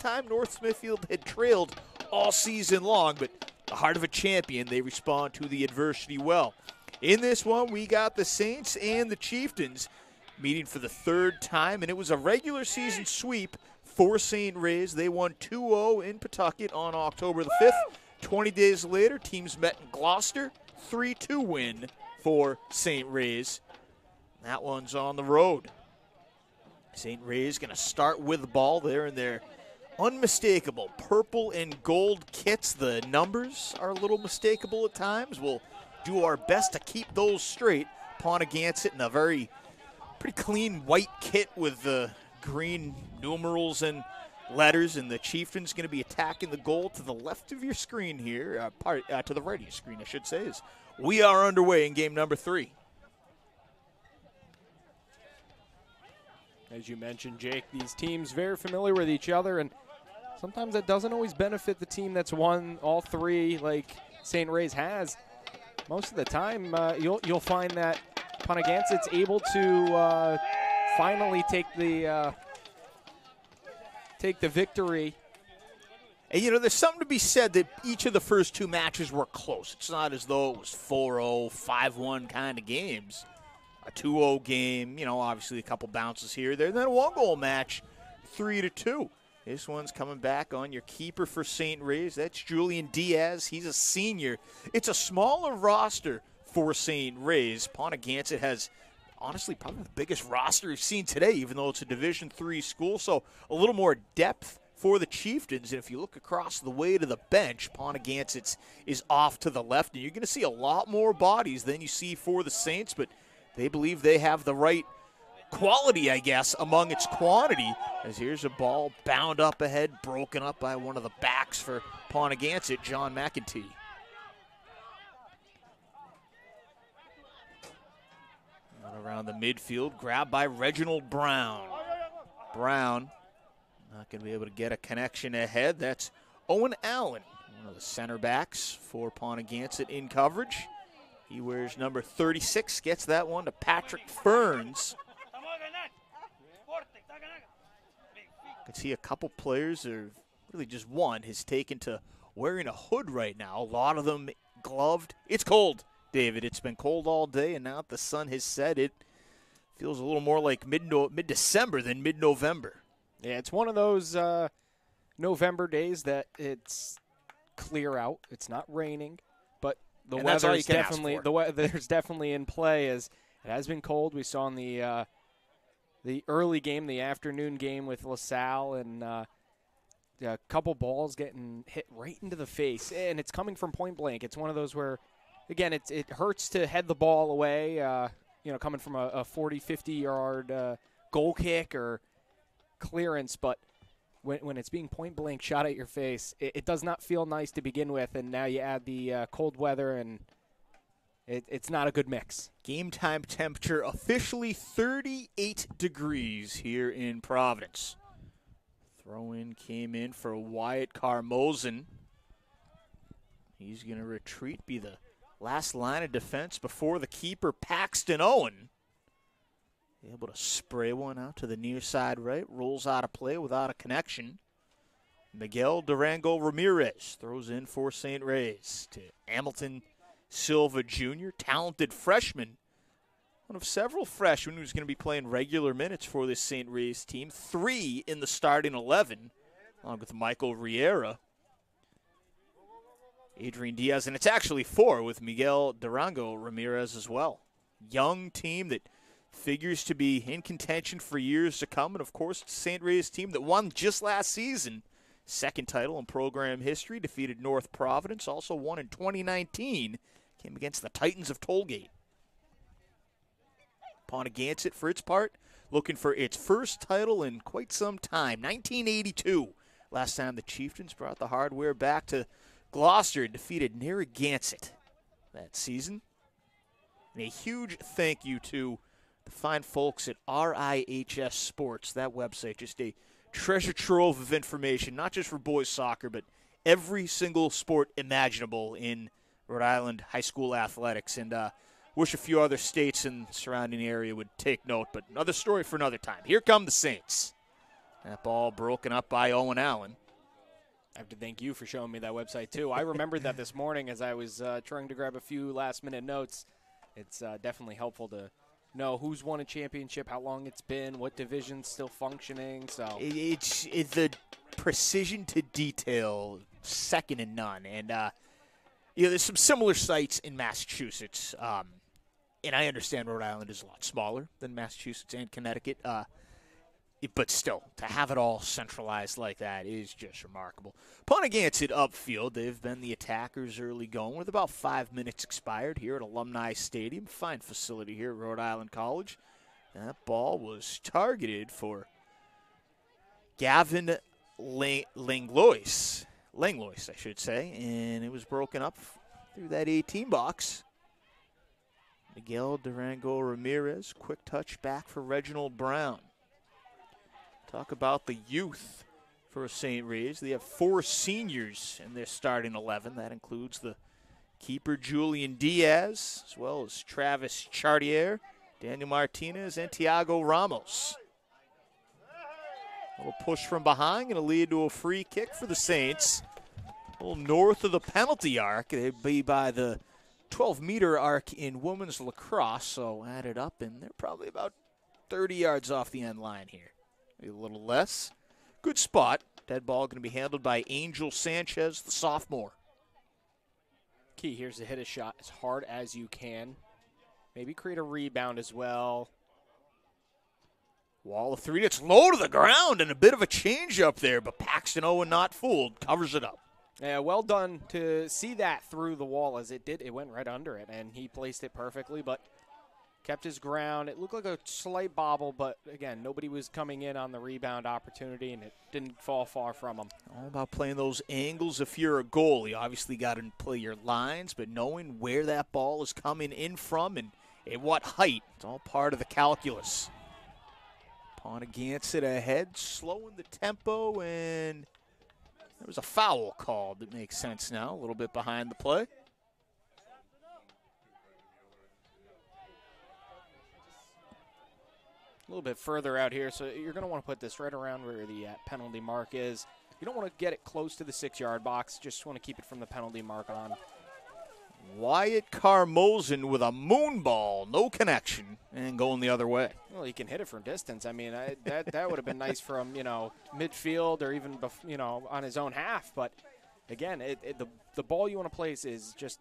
time North Smithfield had trailed all season long, but the heart of a champion, they respond to the adversity well. In this one, we got the Saints and the Chieftains meeting for the third time, and it was a regular season sweep for St. Ray's. They won 2-0 in Pawtucket on October the 5th. 20 days later, teams met in Gloucester, 3-2 win for St. Ray's. That one's on the road. St. Ray's going to start with the ball there in their unmistakable purple and gold kits. The numbers are a little mistakable at times. We'll do our best to keep those straight. Pontigansett in a very pretty clean white kit with the green numerals and letters, and the Chieftains going to be attacking the goal to the left of your screen here, to the right of your screen, I should say, as we are underway in game number 3. As you mentioned, Jake, these teams very familiar with each other, and sometimes that doesn't always benefit the team that's won all 3 like St. Ray's has. Most of the time, you'll find that Pontigansett's able to finally take the victory. And, you know, there's something to be said that each of the first 2 matches were close. It's not as though it was 4-0, 5-1 kind of games. A 2-0 game, you know, obviously a couple bounces here, there. Then a 1-goal match, 3-2. This one's coming back on your keeper for St. Ray's. That's Julian Diaz. He's a senior. It's a smaller roster for St. Ray's. Pontigansett has, honestly, probably the biggest roster we've seen today, even though it's a Division III school. So a little more depth for the Chieftains. And if you look across the way to the bench, Pontigansett is off to the left. And you're going to see a lot more bodies than you see for the Saints. But they believe they have the right quality, I guess, among its quantity. As here's a ball bound up ahead, broken up by one of the backs for Pontigansett, John McEntee. Around the midfield, grabbed by Reginald Brown. Brown not going to be able to get a connection ahead. That's Owen Allen, one of the center backs for Pontigansett in coverage. He wears number 36, gets that one to Patrick Ferns. You can see a couple players, or really just one, has taken to wearing a hood right now. A lot of them gloved. It's cold, David. It's been cold all day, and now that the sun has set, it feels a little more like mid-December than mid-November. Yeah, it's one of those November days that it's clear out. It's not raining, but the weather is definitely weather's definitely in play, as it has been cold. We saw in the early game, the afternoon game with LaSalle, and a couple balls getting hit right into the face, and it's coming from point blank. It's one of those where, again, it hurts to head the ball away, coming from a 40, 50-yard goal kick or clearance, but when it's being point blank shot at your face, it does not feel nice to begin with, and now you add the cold weather, and it's not a good mix. Game time temperature officially 38 degrees here in Providence. Throw-in came in for Wyatt Carmosen. He's going to retreat, be the last line of defense before the keeper, Paxton Owen. Able to spray one out to the near side right. Rolls out of play without a connection. Miguel Durango Ramirez throws in for St. Ray's to Hamilton Silva Jr., talented freshman. One of several freshmen who's going to be playing regular minutes for this St. Ray's team. 3 in the starting 11, along with Michael Riera, Adrian Diaz, and it's actually 4 with Miguel Durango Ramirez as well. Young team that figures to be in contention for years to come. And, of course, it's St. Ray's team that won just last season. Second title in program history, defeated North Providence. Also won in 2019. Came against the Titans of Tollgate. Pontigansett, for its part, looking for its first title in quite some time. 1982, last time the Chieftains brought the hardware back to Gloucester and defeated Narragansett that season. And a huge thank you to the fine folks at RIHS Sports, that website, just a treasure trove of information, not just for boys soccer, but every single sport imaginable in Rhode Island high school athletics. And wish a few other states in the surrounding area would take note, but another story for another time. Here come the Saints. That ball broken up by Owen Allen. I have to thank you for showing me that website, too. I remembered that this morning as I was trying to grab a few last-minute notes. It's definitely helpful to know who's won a championship, how long it's been, what division's still functioning. So it's the precision to detail, second to none. And, there's some similar sites in Massachusetts. And I understand Rhode Island is a lot smaller than Massachusetts and Connecticut. But still, to have it all centralized like that is just remarkable. Pontiac upfield. They've been the attackers early going with about 5 minutes expired here at Alumni Stadium. Fine facility here at Rhode Island College. That ball was targeted for Gavin Langlois, I should say, and it was broken up through that 18 box. Miguel Durango Ramirez, quick touch back for Reginald Brown. Talk about the youth for St. Reyes. They have 4 seniors in their starting 11. That includes the keeper Julian Diaz, as well as Travis Chartier, Daniel Martinez, and Tiago Ramos. A little push from behind, going to lead to a free kick for the Saints. A little north of the penalty arc. They'd be by the 12-meter arc in women's lacrosse, so add it up, and they're probably about 30 yards off the end line here. A little less. Good spot. Dead ball going to be handled by Angel Sanchez, the sophomore. Key here's to hit a shot as hard as you can. Maybe create a rebound as well. Wall of 3. It's low to the ground and a bit of a change up there, but Paxton Owen, not fooled, covers it up. Yeah, well done to see that through the wall as it did. It went right under it, and he placed it perfectly, but kept his ground. It looked like a slight bobble, but, again, nobody was coming in on the rebound opportunity, and it didn't fall far from him. All about playing those angles if you're a goalie. You obviously got to play your lines, but knowing where that ball is coming in from and at what height, it's all part of the calculus. Pontiac ahead, slowing the tempo, and there was a foul called. That makes sense now, a little bit behind the play. A little bit further out here, so you're going to want to put this right around where the penalty mark is. You don't want to get it close to the 6-yard box. Just want to keep it from the penalty mark on. Wyatt Karmozen with a moon ball, no connection, and going the other way. Well, he can hit it from distance. I mean, that would have been nice from, midfield or even, on his own half. But, again, the ball you want to place is just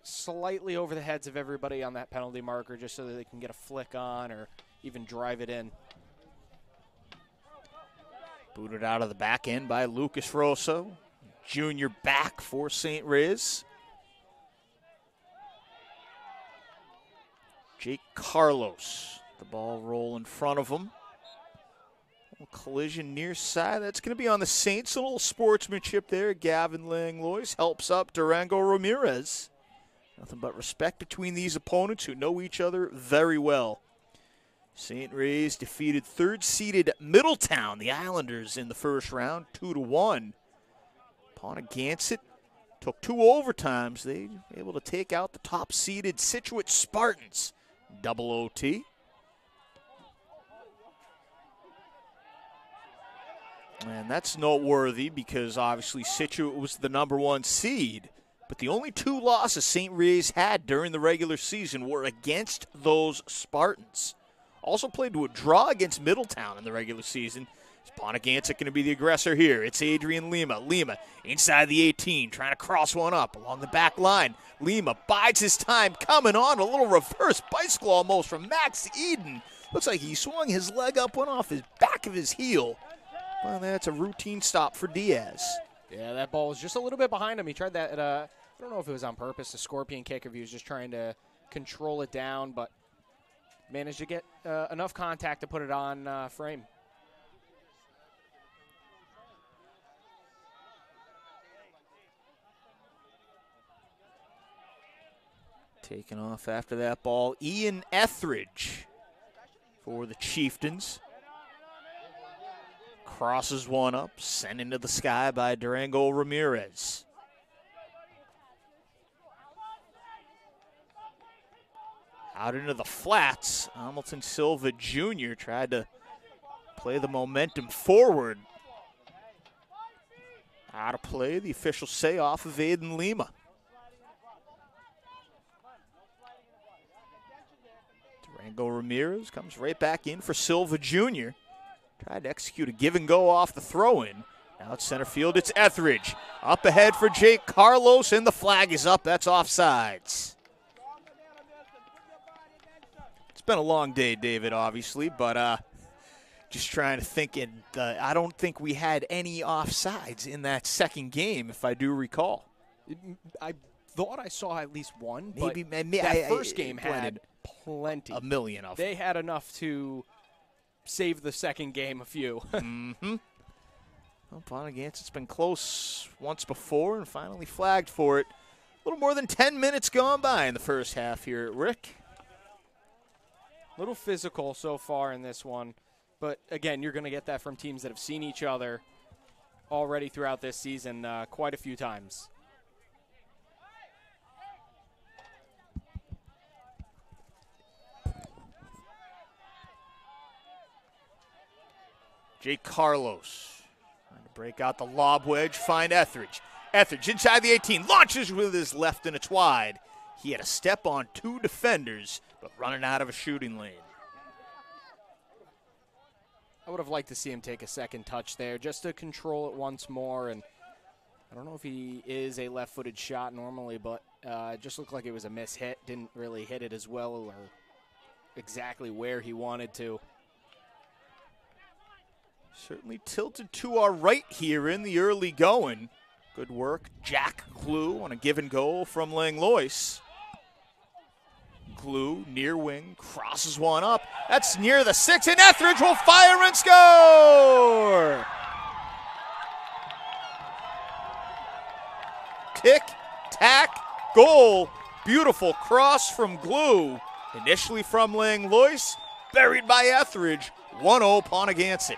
slightly over the heads of everybody on that penalty marker just so that they can get a flick on or even drive it in. Booted out of the back end by Lucas Rosso. Junior back for St. Riz. Jake Carlos. The ball roll in front of him. Collision near side. That's going to be on the Saints. A little sportsmanship there. Gavin Langlois helps up Durango Ramirez. Nothing but respect between these opponents who know each other very well. St. Reyes defeated third-seeded Middletown, the Islanders, in the first round, 2-1. Pontiac took 2 overtimes. They were able to take out the top-seeded Scituate Spartans, double OT. And that's noteworthy because obviously Scituate was the #1 seed. But the only 2 losses St. Reyes had during the regular season were against those Spartans. Also played to a draw against Middletown in the regular season. Pontiac going to be the aggressor here. It's Adrian Lima. Lima inside the 18, trying to cross one up along the back line. Lima bides his time, coming on. A little reverse bicycle almost from Max Eden. Looks like he swung his leg up, went off his back of his heel. Well, that's a routine stop for Diaz. Yeah, that ball was just a little bit behind him. He tried that, I don't know if it was on purpose, a scorpion kick, if he was just trying to control it down, but managed to get enough contact to put it on frame. Taking off after that ball, Ian Etheridge for the Chieftains. Crosses one up, sent into the sky by Durango Ramirez. Out into the flats, Hamilton Silva Jr. tried to play the momentum forward. Out of play, the official say off of Aiden Lima. Durango Ramirez comes right back in for Silva Jr. Tried to execute a give and go off the throw-in. Now it's center field, it's Etheridge. Up ahead for Jake Carlos, and the flag is up. That's offsides. It's been a long day, David, obviously, but just trying to think. I don't think we had any offsides in that second game, if I do recall. I thought I saw at least one, maybe that first game had plenty. A million of them. They had enough to save the second game a few. Mm-hmm. Well, Ponagansett been close once before and finally flagged for it. A little more than 10 minutes gone by in the first half here, Rick. A little physical so far in this one. But, again, you're going to get that from teams that have seen each other already throughout this season quite a few times. Jake Carlos trying to break out the lob wedge, find Etheridge. Etheridge inside the 18, launches with his left, and it's wide. He had a step on two defenders, but running out of a shooting lane. I would have liked to see him take a second touch there just to control it once more. And I don't know if he is a left-footed shot normally, but it just looked like it was a miss hit. Didn't really hit it as well or exactly where he wanted to. Certainly tilted to our right here in the early going. Good work, Jack Glue on a give and go from Langlois. Glue, near wing, crosses one up. That's near the 6, and Etheridge will fire and score! Tick, tack, goal. Beautiful cross from Glue. Initially from Langlois, buried by Etheridge. 1-0 Ponagansett.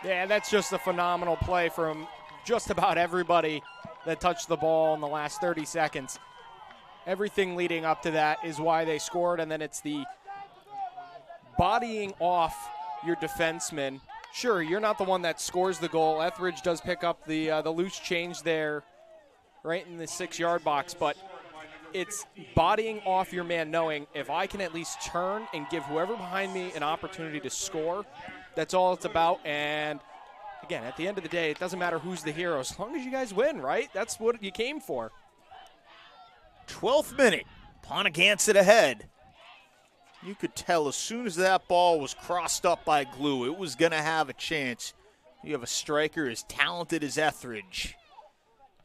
Yeah, that's just a phenomenal play from just about everybody that touched the ball in the last 30 seconds. Everything leading up to that is why they scored, and then it's the bodying off your defenseman. Sure, you're not the one that scores the goal. Etheridge does pick up the loose change there right in the 6-yard box, but it's bodying off your man knowing if I can at least turn and give whoever behind me an opportunity to score, that's all it's about. And, again, at the end of the day, it doesn't matter who's the hero. As long as you guys win, right? That's what you came for. 12th minute, Ponagansett ahead. You could tell as soon as that ball was crossed up by Glue, it was going to have a chance. You have a striker as talented as Etheridge.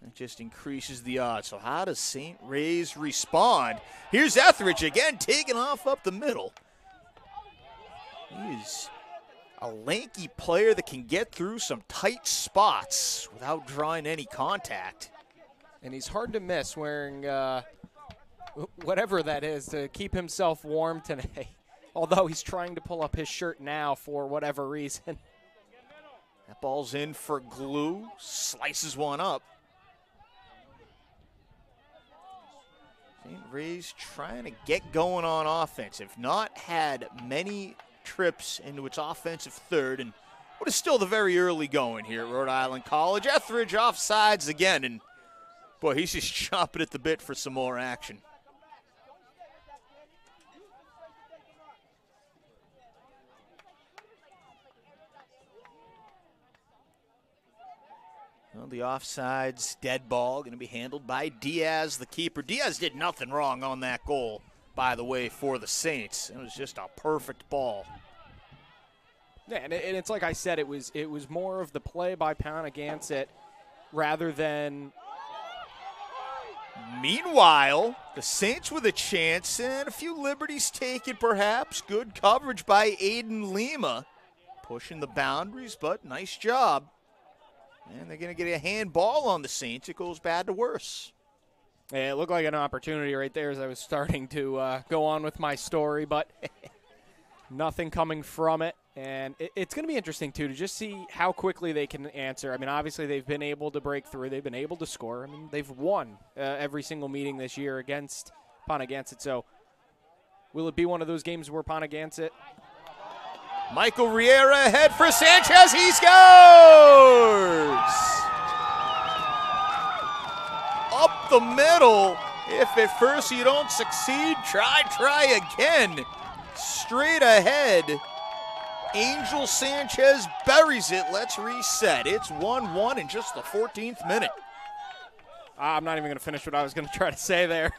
It just increases the odds. So how does St. Ray's respond? Here's Etheridge again, taking off up the middle. He's a lanky player that can get through some tight spots without drawing any contact. And he's hard to miss wearing whatever that is to keep himself warm today. Although he's trying to pull up his shirt now for whatever reason. That ball's in for Glue. Slices one up. St. Ray's trying to get going on offense. If not had many trips into its offensive third, and what is still the very early going here at Rhode Island College. Etheridge offsides again, and boy, he's just chomping at the bit for some more action. Well, the offsides dead ball going to be handled by Diaz, the keeper. Diaz did nothing wrong on that goal, by the way, for the Saints. It was just a perfect ball. Yeah, and it's like I said, it was more of the play by Ponagansett rather than. Meanwhile, the Saints with a chance and a few liberties taken perhaps. Good coverage by Aiden Lima. Pushing the boundaries, but nice job. And they're going to get a handball on the Saints. It goes bad to worse. Yeah, it looked like an opportunity right there as I was starting to go on with my story, but nothing coming from it. And it's going to be interesting, too, to just see how quickly they can answer. I mean, obviously they've been able to break through. They've been able to score. I mean, they've won every single meeting this year against Ponagansett. So will it be one of those games where Ponagansett Michael Riera ahead for Sanchez. He scores! Up the middle. If at first you don't succeed, try again. Straight ahead. Angel Sanchez buries it. Let's reset. It's 1-1 in just the 14th minute. I'm not even going to finish what I was going to try to say there.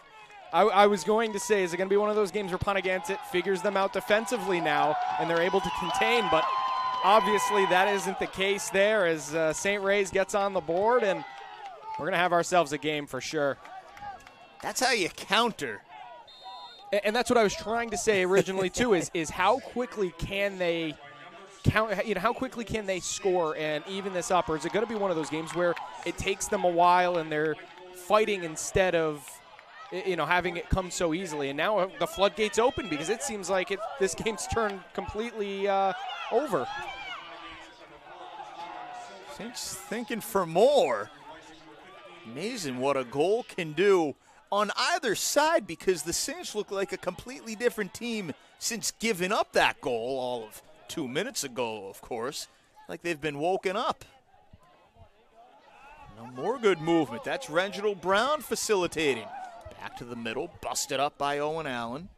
I was going to say, is it going to be one of those games where Ponagansett figures them out defensively now and they're able to contain, but obviously that isn't the case there as St. Ray's gets on the board, and we're going to have ourselves a game for sure. That's how you counter. And that's what I was trying to say originally too, is how quickly can they how quickly can they score and even this up, or is it going to be one of those games where it takes them a while and they're fighting instead of having it come so easily? And now the floodgates open because it seems like this game's turned completely over. Saints thinking for more. Amazing what a goal can do on either side, because the Saints look like a completely different team since giving up that goal all of 2 minutes ago, of course. Like they've been woken up. No more good movement. That's Reginald Brown facilitating. Back to the middle, busted up by Owen Allen.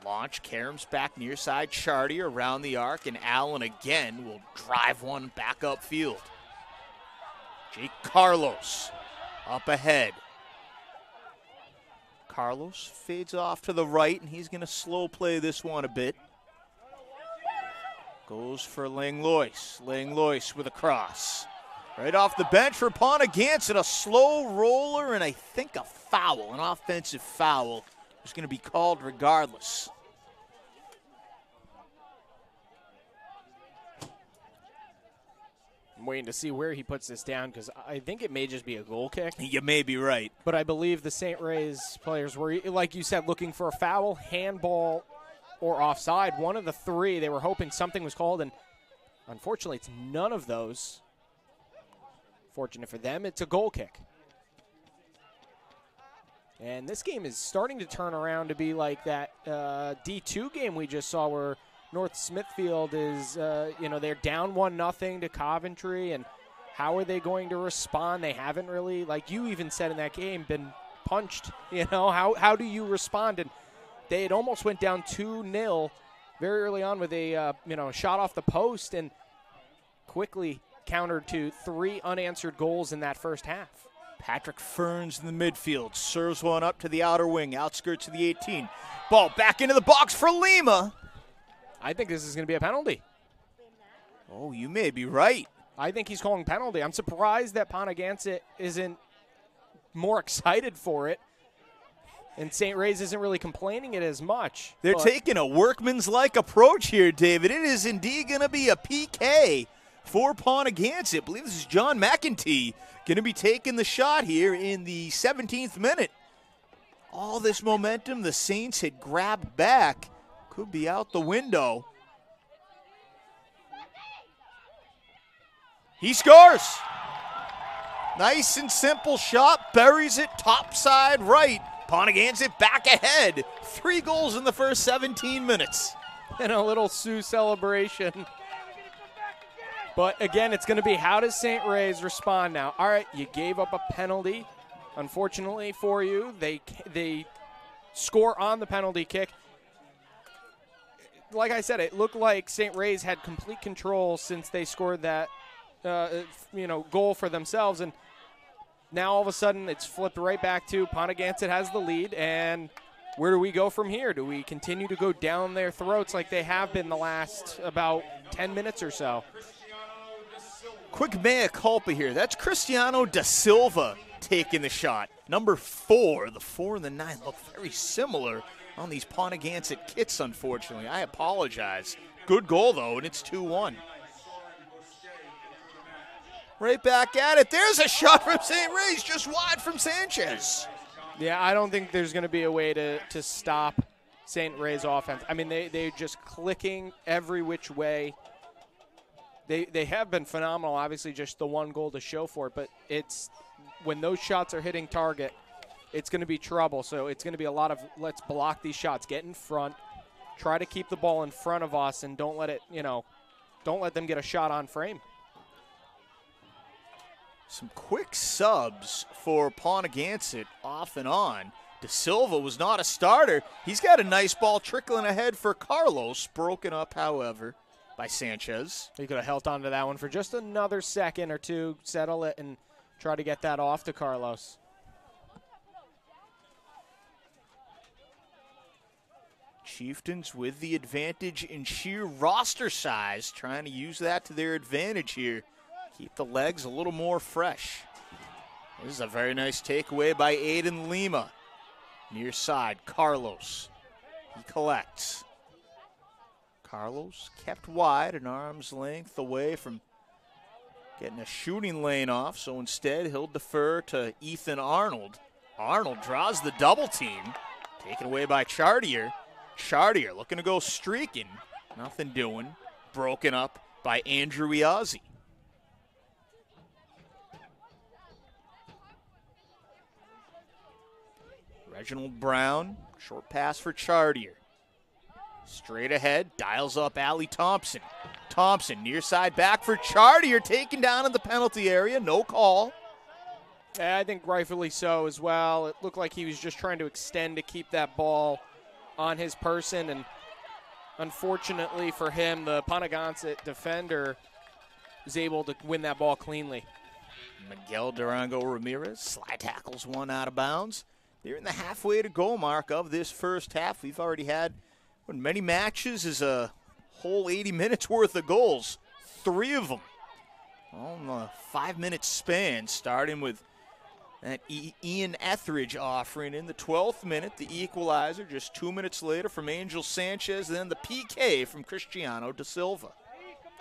Launch, Karams back near side, Chardy around the arc, and Allen again will drive one back upfield. Jake Carlos up ahead. Carlos fades off to the right, and he's going to slow play this one a bit. Goes for Langlois. Langlois with a cross. Right off the bench for Ponagansett, a slow roller and I think a foul, an offensive foul. It's going to be called regardless. I'm waiting to see where he puts this down because I think it may just be a goal kick. You may be right. But I believe the St. Ray's players were, like you said, looking for a foul, handball, or offside. One of the three. They were hoping something was called, and unfortunately it's none of those. Fortunate for them, it's a goal kick. And this game is starting to turn around to be like that D2 game we just saw where North Smithfield is, they're down 1-0 to Coventry, and how are they going to respond? They haven't really, like you even said in that game, been punched. How do you respond? And they had almost went down 2-0 very early on with a shot off the post, and quickly countered to 3 unanswered goals in that first half. Patrick Ferns in the midfield serves one up to the outer wing, outskirts of the 18. Ball back into the box for Lima. I think this is going to be a penalty. Oh, you may be right. I think he's calling penalty. I'm surprised that Ponagansett isn't more excited for it, and St. Ray's isn't really complaining it as much. They're taking a workman's-like approach here, David. It is indeed going to be a PK for Ponagansett. I believe this is John McEntee going to be taking the shot here in the 17th minute. All this momentum the Saints had grabbed back could be out the window. He scores. Nice and simple shot, buries it topside right. Ponagansett back ahead. 3 goals in the first 17 minutes. And a little Sioux celebration. But again, it's going to be how does St. Ray's respond now? All right, you gave up a penalty. Unfortunately for you, they score on the penalty kick. Like I said, it looked like St. Ray's had complete control since they scored that goal for themselves, and now all of a sudden it's flipped right back to Ponagansett has the lead, and where do we go from here? Do we continue to go down their throats like they have been the last about 10 minutes or so? Quick mea culpa here. That's Cristiano da Silva taking the shot. Number 4. The 4 and the 9 look very similar on these Ponagansett kits, unfortunately. I apologize. Good goal, though, and it's 2-1. Right back at it. There's a shot from St. Ray's, just wide from Sanchez. Yeah, I don't think there's going to be a way to stop St. Ray's offense. I mean, they're just clicking every which way. They have been phenomenal, obviously just the one goal to show for it, but it's when those shots are hitting target, it's going to be trouble. So it's going to be a lot of let's block these shots, get in front, try to keep the ball in front of us and don't let it, don't let them get a shot on frame. Some quick subs for Ponagansett off and on. De Silva was not a starter. He's got a nice ball trickling ahead for Carlos. Broken up, however, by Sanchez. He could have held on to that one for just another second or two, settle it, and try to get that off to Carlos. Chieftains with the advantage in sheer roster size, trying to use that to their advantage here. Keep the legs a little more fresh. This is a very nice takeaway by Aiden Lima. Near side, Carlos. He collects. Carlos kept wide, an arm's length away from getting a shooting lane off, so instead he'll defer to Ethan Arnold. Arnold draws the double team, taken away by Chartier. Chartier looking to go streaking. Nothing doing. Broken up by Andrew Iazzi. Reginald Brown, short pass for Chartier. Straight ahead, dials up Allie Thompson. Thompson, near side back for Chartier, taken down in the penalty area, no call. Yeah, I think rightfully so as well. It looked like he was just trying to extend to keep that ball on his person, and unfortunately for him, the Ponagansett defender was able to win that ball cleanly. Miguel Durango Ramirez slide tackles one out of bounds. They're in the halfway to goal mark of this first half. We've already had many matches as a whole 80 minutes worth of goals. 3 of them on the 5-minute span, starting with that Ian Etheridge offering in the 12th minute, the equalizer just 2 minutes later from Angel Sanchez, then the PK from Cristiano De Silva.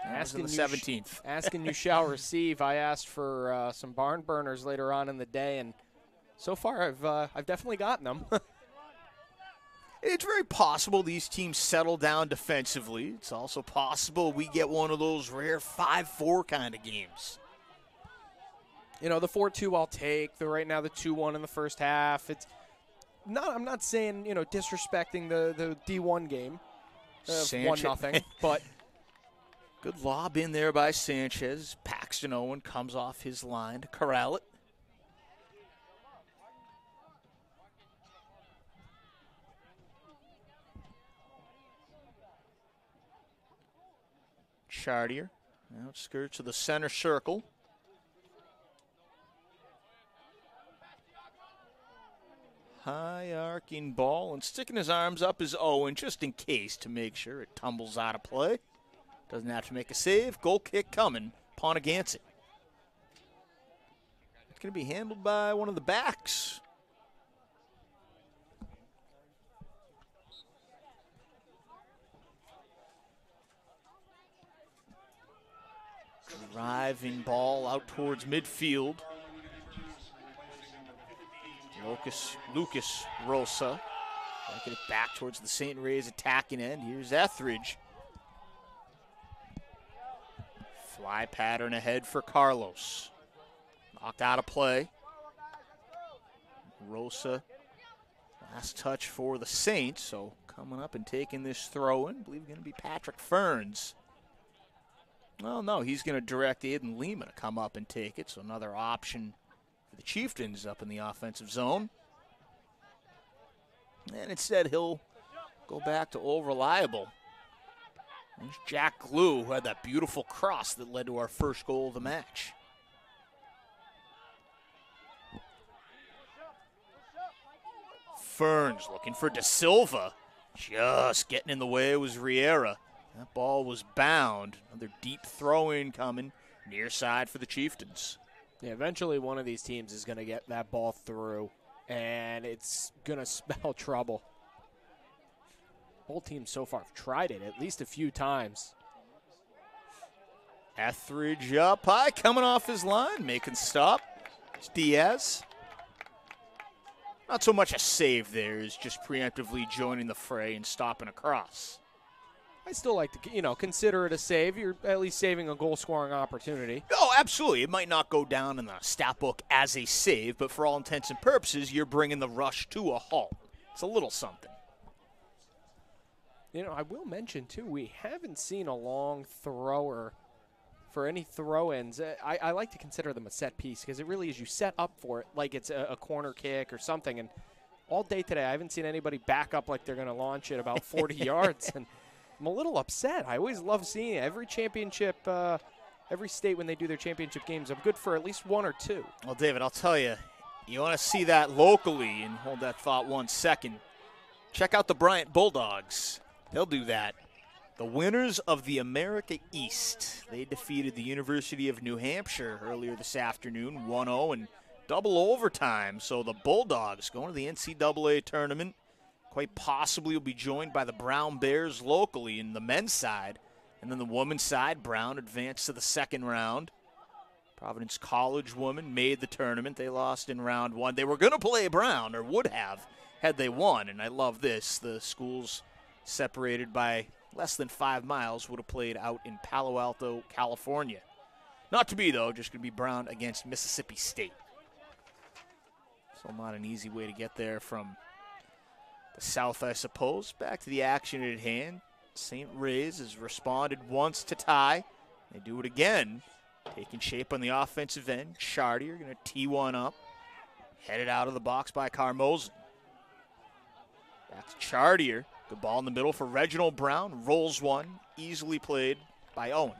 Asking in the 17th. Asking you shall receive. I asked for some barn burners later on in the day, and so far I've definitely gotten them. It's very possible these teams settle down defensively. It's also possible we get one of those rare 5-4 kind of games. The 4-2 I'll take. Right now the 2-1 in the first half. I'm not saying, disrespecting the D1 game of 1-0, but good lob in there by Sanchez. Paxton Owen comes off his line to corral it. Chartier, outskirts of the center circle. High arcing ball, and sticking his arms up is Owen just in case to make sure it tumbles out of play. Doesn't have to make a save. Goal kick coming, Ponagansett. It's going to be handled by one of the backs. Driving ball out towards midfield. Lucas Rosa. Taking it back towards the St. Ray's attacking end. Here's Etheridge. Fly pattern ahead for Carlos. Knocked out of play. Rosa. Last touch for the Saints. So coming up and taking this throw in. I believe going to be Patrick Ferns. Well, no, he's going to direct Aiden Lima to come up and take it. So another option for the Chieftains up in the offensive zone. And instead, he'll go back to Old Reliable. There's Jack Glue, who had that beautiful cross that led to our first goal of the match. Ferns looking for De Silva. Just getting in the way was Riera. That ball was bound. Another deep throw-in coming near side for the Chieftains. Yeah, eventually one of these teams is going to get that ball through, and it's going to spell trouble. Both teams so far have tried it at least a few times. Etheridge up high, coming off his line, making stop. It's Diaz. Not so much a save there, is just preemptively joining the fray and stopping a cross. I still like to, consider it a save. You're at least saving a goal-scoring opportunity. Oh, absolutely. It might not go down in the stat book as a save, but for all intents and purposes, you're bringing the rush to a halt. It's a little something. You know, I will mention, too, we haven't seen a long thrower for any throw-ins. I like to consider them a set piece because it really is you set up for it like it's a corner kick or something. And all day today, I haven't seen anybody back up like they're going to launch it about 40 yards. And I'm a little upset. I always love seeing it. Every championship, every state when they do their championship games, I'm good for at least one or two. Well, David, I'll tell you, you want to see that locally, and hold that thought 1 second. Check out the Bryant Bulldogs. They'll do that. The winners of the America East. They defeated the University of New Hampshire earlier this afternoon, 1-0 in double overtime. So the Bulldogs going to the NCAA tournament. Quite possibly will be joined by the Brown Bears locally in the men's side. And then the women's side, Brown advanced to the second round. Providence College women made the tournament. They lost in round 1. They were going to play Brown, or would have, had they won. And I love this. The schools separated by less than 5 miles would have played out in Palo Alto, California. Not to be, though, just going to be Brown against Mississippi State. So not an easy way to get there from the south, I suppose. Back to the action at hand. St. Ray's has responded once to tie. They do it again. Taking shape on the offensive end. Chartier going to tee one up. Headed out of the box by Carmosen. Back to Chartier. Good ball in the middle for Reginald Brown. Rolls one. Easily played by Owen.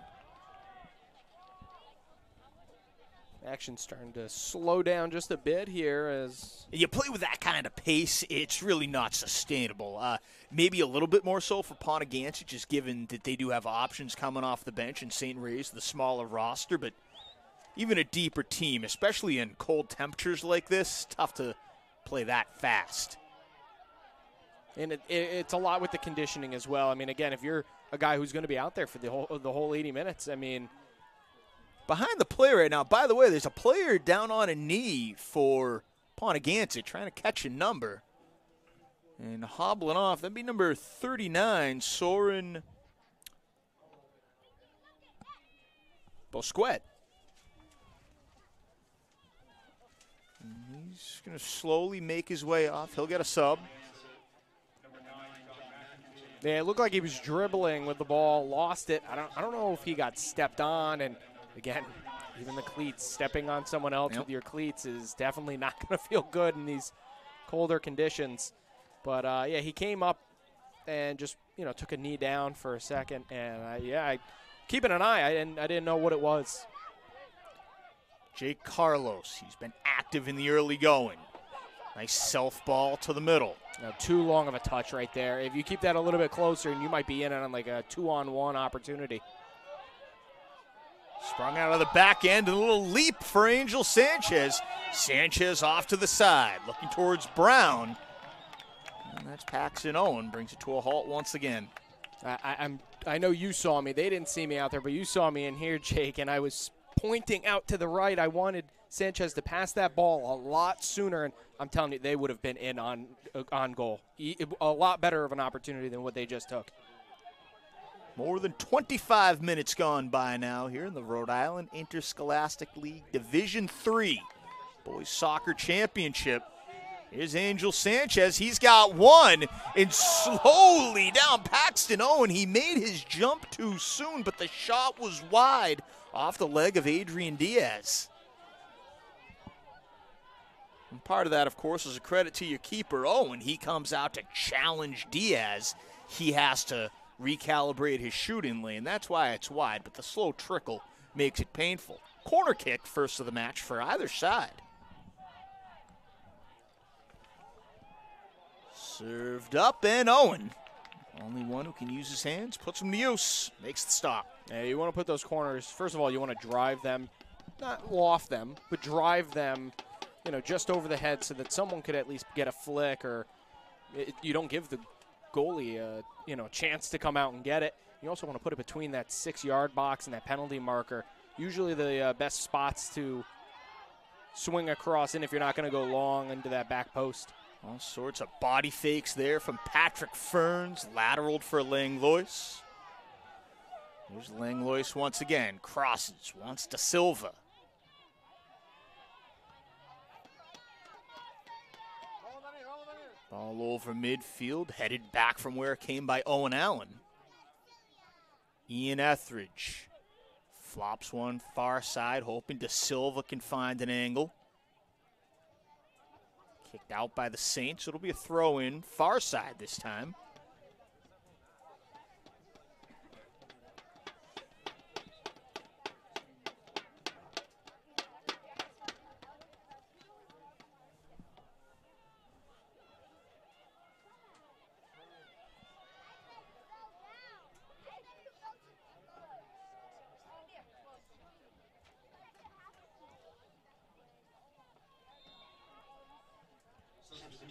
Action's starting to slow down just a bit here as you play with that kind of pace. It's really not sustainable. Maybe a little bit more so for Pontigansett, just given that they do have options coming off the bench and St. Ray's the smaller roster. But even a deeper team, especially in cold temperatures like this, tough to play that fast. And it's a lot with the conditioning as well. I mean, again, if you're a guy who's going to be out there for the whole 80 minutes, I mean. Behind the play right now, by the way, there's a player down on a knee for Pontigansett trying to catch a number. And hobbling off, that'd be number 39, Soren Bosquet. And he's going to slowly make his way off. He'll get a sub. Yeah, it looked like he was dribbling with the ball, lost it. I don't know if he got stepped on, and again, even the cleats, stepping on someone else with your cleats is definitely not going to feel good in these colder conditions. But yeah, he came up and just took a knee down for a second, and I keeping an eye. I didn't know what it was. Jake Carlos, he's been active in the early going. Nice self ball to the middle. Now, too long of a touch right there. If you keep that a little bit closer, and you might be in on like a 2-on-1 opportunity. Sprung out of the back end, and a little leap for Angel Sanchez. Sanchez off to the side, looking towards Brown. And that's Paxton Owen, brings it to a halt once again. I know you saw me. They didn't see me out there, but you saw me in here, Jake, and I was pointing out to the right. I wanted Sanchez to pass that ball a lot sooner, and I'm telling you, they would have been in on goal. A lot better of an opportunity than what they just took. More than 25 minutes gone by now here in the Rhode Island Interscholastic League Division III Boys Soccer Championship. Here's Angel Sanchez. He's got one, and slowly down Paxton Owen. He made his jump too soon, but the shot was wide off the leg of Adrian Diaz. And part of that, of course, is a credit to your keeper, Owen. He comes out to challenge Diaz. He has to recalibrate his shooting lane. That's why it's wide, but the slow trickle makes it painful. Corner kick first of the match for either side. Served up, and Owen, only one who can use his hands, puts them to use, makes the stop. Yeah, you want to put those corners, first of all, you want to drive them, not loft them, but drive them, just over the head so that someone could at least get a flick, or you don't give the goalie a chance to come out and get it. You also want to put it between that 6-yard box and that penalty marker. Usually the best spots to swing across in if you're not going to go long into that back post. All sorts of body fakes there from Patrick Ferns, lateraled for Langlois. Here's Langlois once again, crosses, wants to Silva. Ball over midfield, headed back from where it came by Owen Allen. Ian Etheridge flops one far side, hoping De Silva can find an angle. Kicked out by the Saints. It'll be a throw-in, far side this time.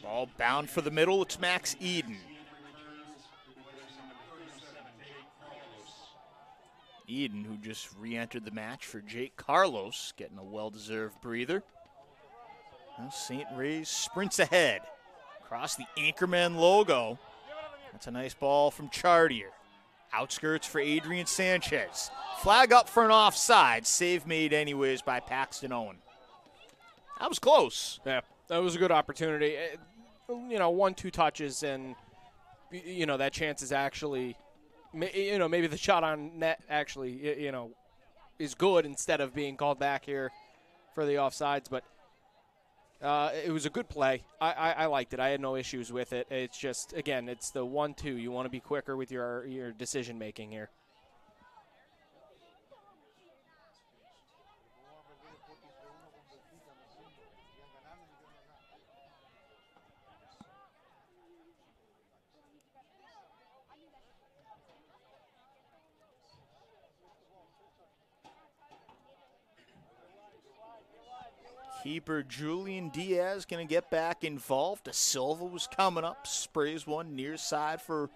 Ball bound for the middle. It's Max Eden. Eden, who just re-entered the match for Jake Carlos, getting a well-deserved breather. Now St. Ray's sprints ahead. Across the Anchorman logo. That's a nice ball from Chartier. Outskirts for Adrian Sanchez. Flag up for an offside. Save made anyways by Paxton Owen. That was close. Yeah, that was a good opportunity. 1-2 touches, and that chance is actually, maybe the shot on net actually, is good instead of being called back here for the offsides. But it was a good play. I liked it. I had no issues with it. It's just, again, it's the 1-2. You want to be quicker with your decision making here. Keeper Julian Diaz going to get back involved. De Silva was coming up, sprays one near side for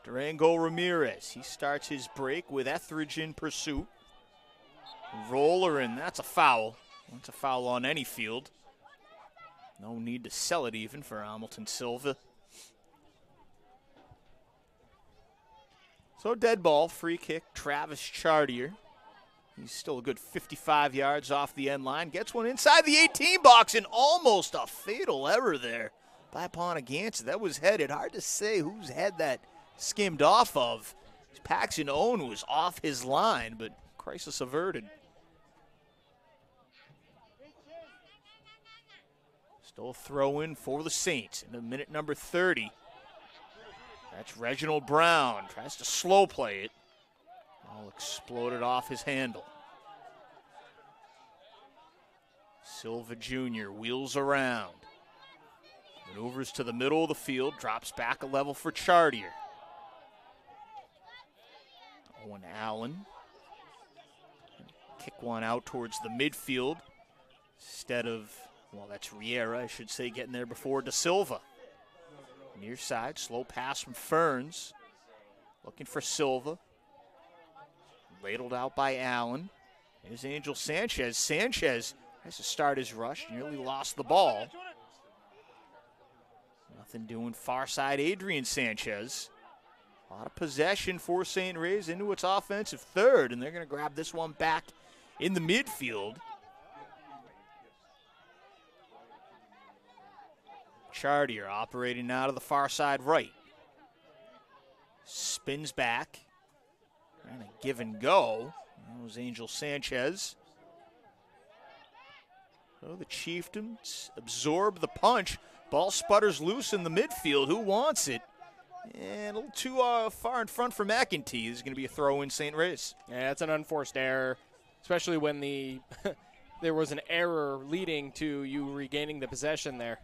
Durango Ramirez. He starts his break with Etheridge in pursuit. Roller, and that's a foul. That's a foul on any field. No need to sell it even for Hamilton Silva. So dead ball, free kick, Travis Chartier. He's still a good 55 yards off the end line. Gets one inside the 18 box, and almost a fatal error there by Ponagansett. That was headed. Hard to say whose head that skimmed off of. Paxton Owen was off his line, but crisis averted. Still a throw-in for the Saints in the minute number 30. That's Reginald Brown. Tries to slow play it. All exploded off his handle. Silva Jr. wheels around. Maneuvers to the middle of the field. Drops back a level for Chartier. Owen Allen. Kick one out towards the midfield. Instead of, well, that's Riera, I should say, getting there before De Silva. Near side, slow pass from Ferns. Looking for Silva. Ladled out by Allen. Here's Angel Sanchez. Sanchez has to start his rush. Nearly lost the ball. Nothing doing far side Adrian Sanchez. A lot of possession for St. Ray's into its offensive third, and they're going to grab this one back in the midfield. Chartier operating out of the far side right. Spins back. Trying to give and go. That was Angel Sanchez. So the Chieftains absorb the punch. Ball sputters loose in the midfield. Who wants it? And a little too far in front for McEntee. This is going to be a throw in St. Ray's. Yeah, it's an unforced error, especially when there was an error leading to you regaining the possession there.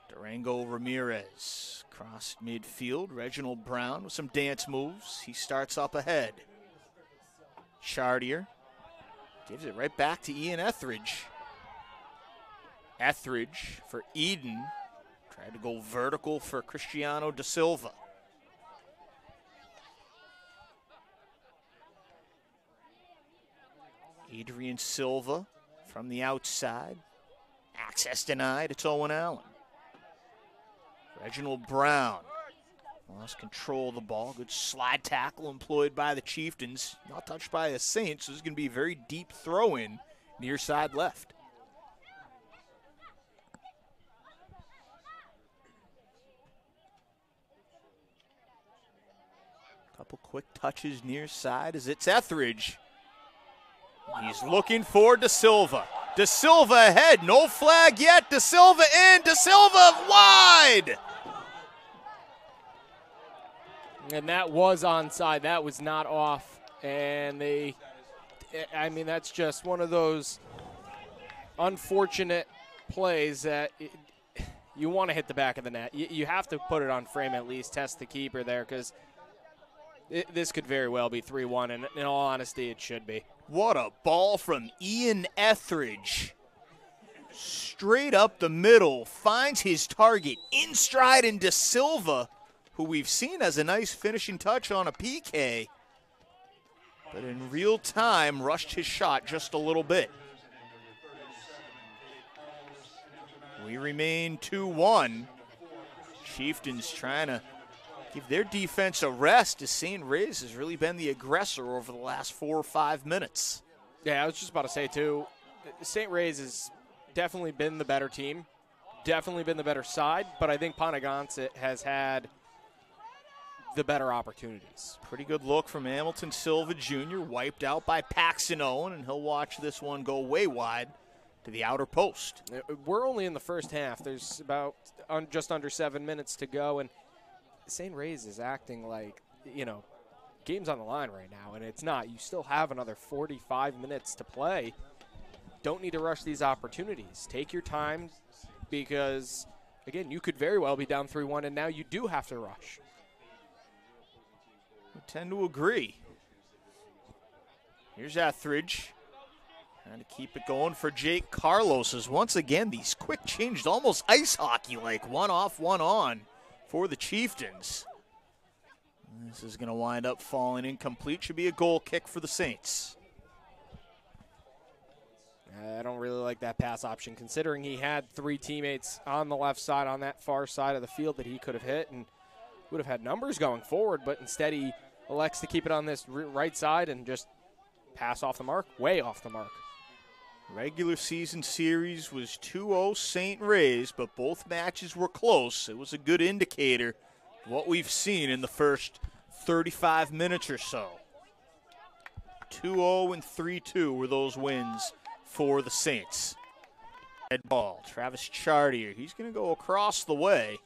Durango Ramirez across midfield. Reginald Brown with some dance moves. He starts up ahead. Chartier gives it right back to Ian Etheridge. Etheridge for Eden. Tried to go vertical for Cristiano De Silva. Adrian Silva from the outside. Access denied. It's Owen Allen. Reginald Brown lost control of the ball. Good slide tackle employed by the Chieftains. Not touched by the Saints, so this is going to be a very deep throw-in near side left. Couple quick touches near side as it's Etheridge. He's looking for Da Silva. Da Silva ahead, no flag yet. Da Silva in, Da Silva wide. And that was onside. That was not off. And that's just one of those unfortunate plays that you want to hit the back of the net. You have to put it on frame at least, test the keeper there, because this could very well be 3-1, and in all honesty, it should be. What a ball from Ian Etheridge. Straight up the middle, finds his target in stride in Da Silva, who we've seen as a nice finishing touch on a PK, but in real time rushed his shot just a little bit. We remain 2-1. Chieftains trying to give their defense a rest as St. Ray's has really been the aggressor over the last 4 or 5 minutes. Yeah, I was just about to say, too, St. Ray's has definitely been the better team, definitely been the better side, but I think Ponegonset has had the better opportunities. Pretty good look from Hamilton Silva Jr., wiped out by Paxton Owen, and he'll watch this one go way wide to the outer post. We're only in the first half. There's about just under 7 minutes to go, and St. Ray's is acting like, game's on the line right now, and it's not. You still have another 45 minutes to play. Don't need to rush these opportunities. Take your time because, again, you could very well be down 3-1, and now you do have to rush. I tend to agree. Here's Etheridge. Trying to keep it going for Jake Carlos as once again these quick changes, almost ice hockey-like, one off, one on for the Chieftains. This is going to wind up falling incomplete. Should be a goal kick for the Saints. I don't really like that pass option, considering he had 3 teammates on the left side, on that far side of the field that he could have hit and would have had numbers going forward, but instead he elects to keep it on this right side and just pass off the mark, way off the mark. Regular season series was 2-0 St. Ray's, but both matches were close. It was a good indicator of what we've seen in the first 35 minutes or so. 2-0 and 3-2 were those wins for the Saints. Red ball, Travis Chartier. He's going to go across the way.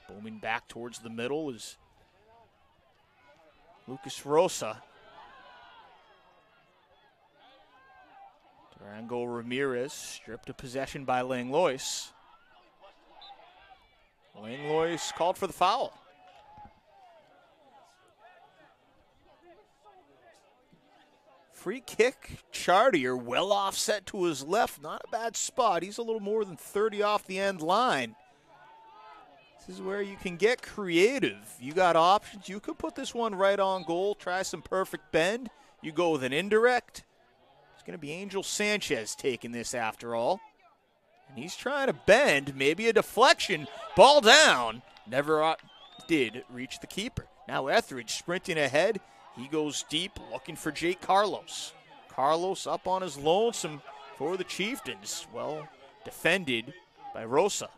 Booming back towards the middle is Lucas Rosa. Durango Ramirez stripped of possession by Langlois. Langlois called for the foul. Free kick, Chartier well offset to his left. Not a bad spot. He's a little more than 30 off the end line. This is where you can get creative. You got options. You could put this one right on goal, try some perfect bend. You go with an indirect. It's going to be Angel Sanchez taking this after all. And he's trying to bend, maybe a deflection. Ball down. Never did reach the keeper. Now Etheridge sprinting ahead. He goes deep looking for Jake Carlos. Carlos up on his lonesome for the Chieftains. Well defended by Rosa.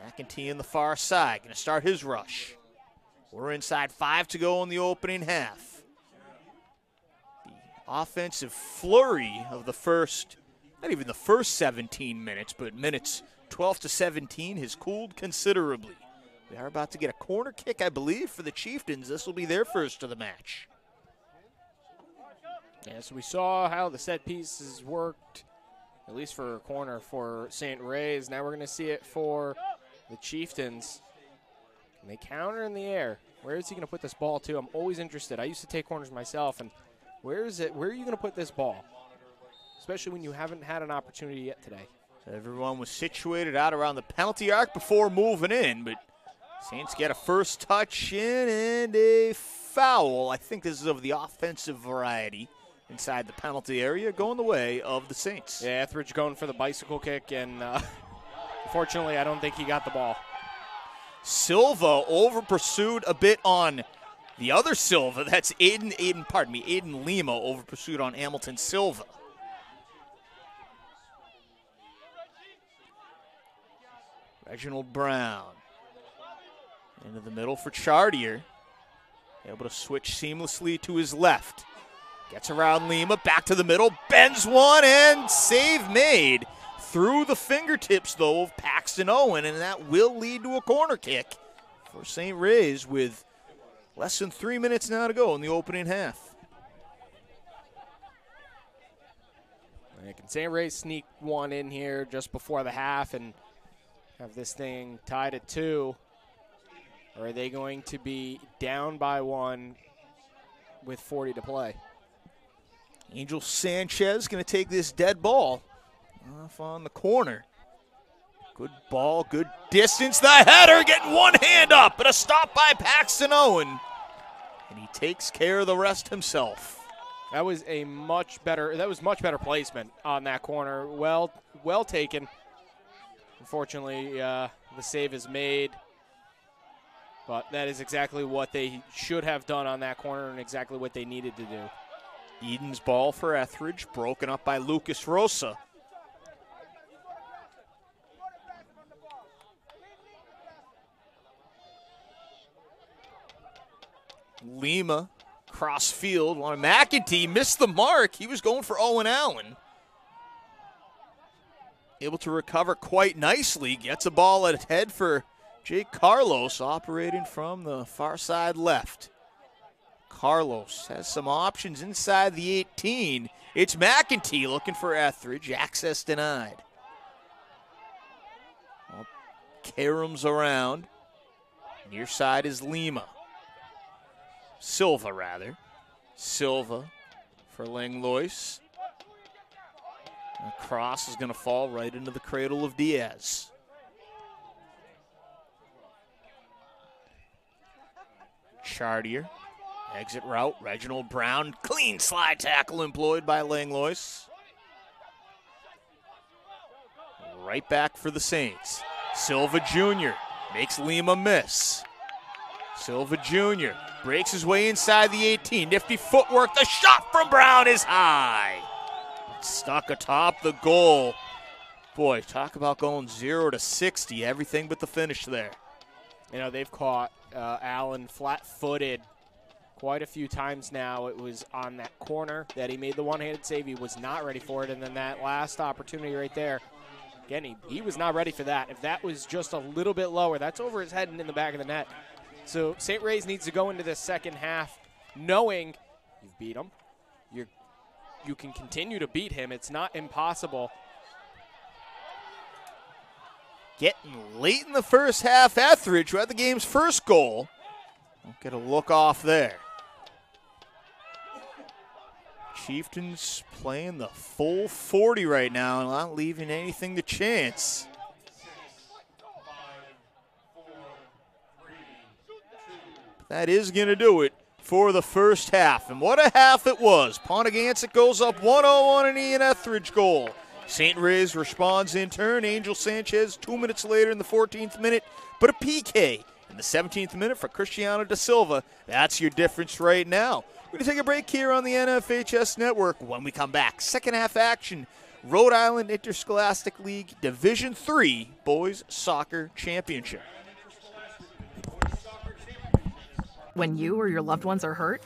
McEntee in the far side, going to start his rush. We're inside 5 to go in the opening half. The offensive flurry of the first, not even the first 17 minutes, but minutes 12 to 17 has cooled considerably. We are about to get a corner kick, I believe, for the Chieftains. This will be their first of the match. Yeah, so we saw how the set pieces worked, at least for a corner for St. Ray's. Now we're going to see it for the Chieftains. Can they counter in the air? Where is he going to put this ball to? I'm always interested. I used to take corners myself, and where is it? Where are you going to put this ball? Especially when you haven't had an opportunity yet today. Everyone was situated out around the penalty arc before moving in, but Saints get a first touch in and a foul. I think this is of the offensive variety inside the penalty area, going the way of the Saints. Yeah, Etheridge going for the bicycle kick, and unfortunately, I don't think he got the ball. Silva over-pursued a bit on the other Silva. That's Aiden Lima over-pursued on Hamilton Silva. Reginald Brown. Into the middle for Chartier. Able to switch seamlessly to his left. Gets around Lima, back to the middle, bends one, and save made. Through the fingertips, though, of Paxton Owen, and that will lead to a corner kick for St. Ray's with less than 3 minutes now to go in the opening half. Can St. Ray's sneak one in here just before the half and have this thing tied at 2? Or are they going to be down by 1 with 40 to play? Angel Sanchez going to take this dead ball off on the corner. Good ball, good distance. The header getting one hand up, but a stop by Paxton Owen. And he takes care of the rest himself. That was much better placement on that corner. Well taken. Unfortunately, the save is made. But that is exactly what they should have done on that corner and exactly what they needed to do. Eden's ball for Etheridge, broken up by Lucas Rosa. Lima, cross field, McEntee missed the mark. He was going for Owen Allen. Able to recover quite nicely, gets a ball at head for Jake Carlos, operating from the far side left. Carlos has some options inside the 18. It's McEntee looking for Etheridge. Access denied. Well, Karams around. Near side is Lima. Silva, rather. Silva for Langlois. The cross is going to fall right into the cradle of Diaz. Chartier, exit route, Reginald Brown, clean slide tackle employed by Langlois. Right back for the Saints. Silva Jr. makes Lima miss. Silva Jr. breaks his way inside the 18. Nifty footwork, the shot from Brown is high. Stuck atop the goal. Boy, talk about going 0 to 60, everything but the finish there. You know, they've caught Allen flat-footed quite a few times now. It was on that corner that he made the one-handed save. He was not ready for it. And then that last opportunity right there, again, he was not ready for that. If that was just a little bit lower, that's over his head and in the back of the net. So St. Ray's needs to go into this second half knowing you've beat him. You can continue to beat him. It's not impossible. Getting late in the first half, Etheridge, who had the game's first goal. Won't get a look off there. Chieftains playing the full 40 right now and not leaving anything to chance. That is going to do it for the first half. And what a half it was. Pontiac goes up 1-0 on an Ian Etheridge goal. St. Ray's responds in turn. Angel Sanchez 2 minutes later in the 14th minute, but a PK in the 17th minute for Cristiano da Silva. That's your difference right now. We're going to take a break here on the NFHS Network. When we come back, second half action, Rhode Island Interscholastic League Division III Boys Soccer Championship. When you or your loved ones are hurt,